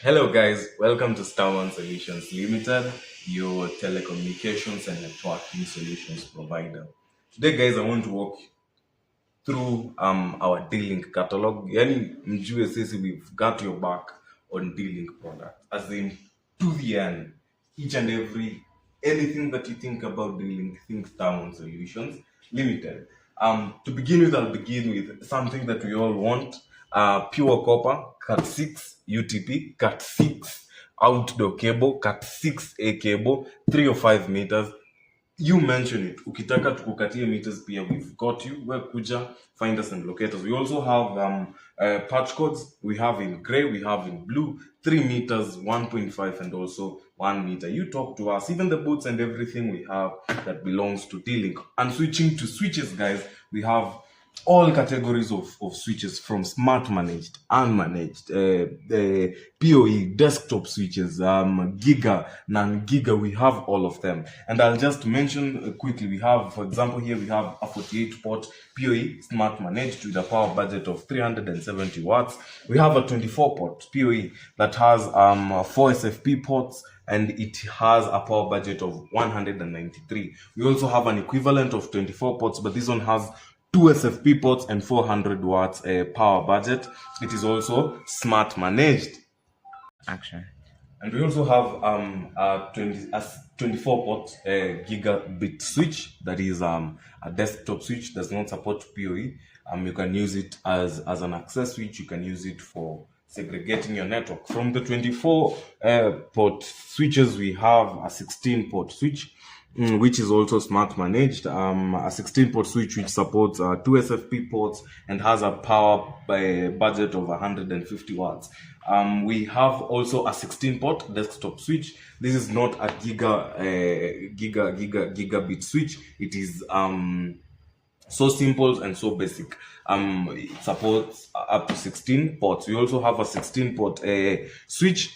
Hello guys, welcome to Starmount Solutions Limited, your telecommunications and networking solutions provider. Today guys, I want to walk through our D-Link catalog. Yani mjue sisi we've got your back on D-Link product. As in to the end, each and every anything that you think about D-Link, think Starmount Solutions Limited. To begin with, I'll begin with something that we all want. Pure copper, Cat 6 UTP, Cat 6 outdoor cable, Cat 6A cable, 3 or 5 meters. You mention it. Ukitaka tukukatie meters pia, we've got you. We're kuja, find us and locate us. We also have patch codes. We have in gray, we have in blue, 3 meters, 1.5 and also 1 meter. You talk to us. Even the boots and everything we have that belongs to D-Link. And switching to switches, guys, we have all categories of switches, from smart managed, unmanaged, the PoE, desktop switches, giga, non-giga, we have all of them. And I'll just mention quickly, we have, for example, here we have a 48 port PoE smart managed with a power budget of 370 watts. We have a 24 port PoE that has 4 SFP ports, and it has a power budget of 193. We also have an equivalent of 24 ports, but this one has 2 SFP ports and 400 watts power budget. It is also smart managed. Action. And we also have a 24 port gigabit switch that is a desktop switch, does not support PoE. You can use it as an access switch. You can use it for segregating your network. From the 24 port switches, we have a 16 port switch, which is also smart managed. A 16 port switch which supports 2 SFP ports and has a power budget of 150 watts. We have also a 16 port desktop switch. This is not a gigabit switch. It is so simple and so basic. It supports up to 16 ports. We also have a 16 port switch,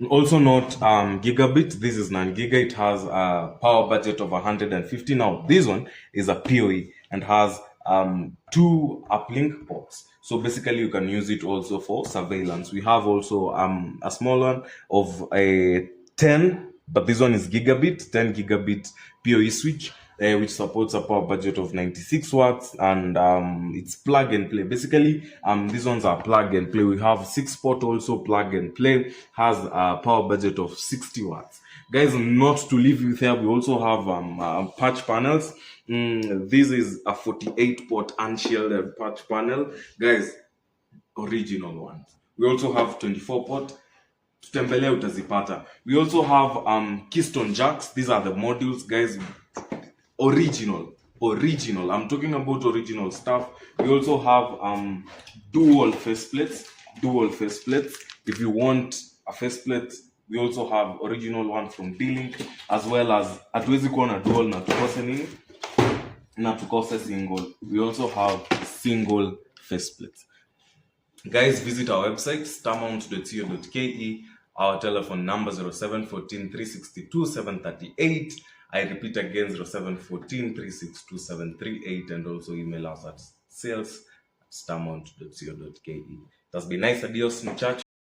also not gigabit. This is non-giga. It has a power budget of 150. Now this one is a PoE and has 2 uplink ports. So basically you can use it also for surveillance. We have also a small one of a 10, but this one is gigabit, 10 gigabit PoE switch, which supports a power budget of 96 watts, and it's plug and play. Basically, these ones are plug and play. We have 6 port also plug and play, has a power budget of 60 watts. Guys, not to leave you there, we also have patch panels. This is a 48 port unshielded patch panel. Guys, original ones. We also have 24 port. Tutembelea utazipata. We also have keystone jacks. These are the modules, guys. Original. I'm talking about original stuff. We also have dual faceplates. If you want a faceplate, we also have original one from D-Link, as well as hatuwezi kuwa na dual na tukose nini na tukose single. We also have single faceplates. Guys, visit our website starmount.co.ke. Our telephone number 0714 362 738. I repeat again, 0714 362 738, and also email us at sales@starmount.co.ke. That's been nice. Adios, muchachos.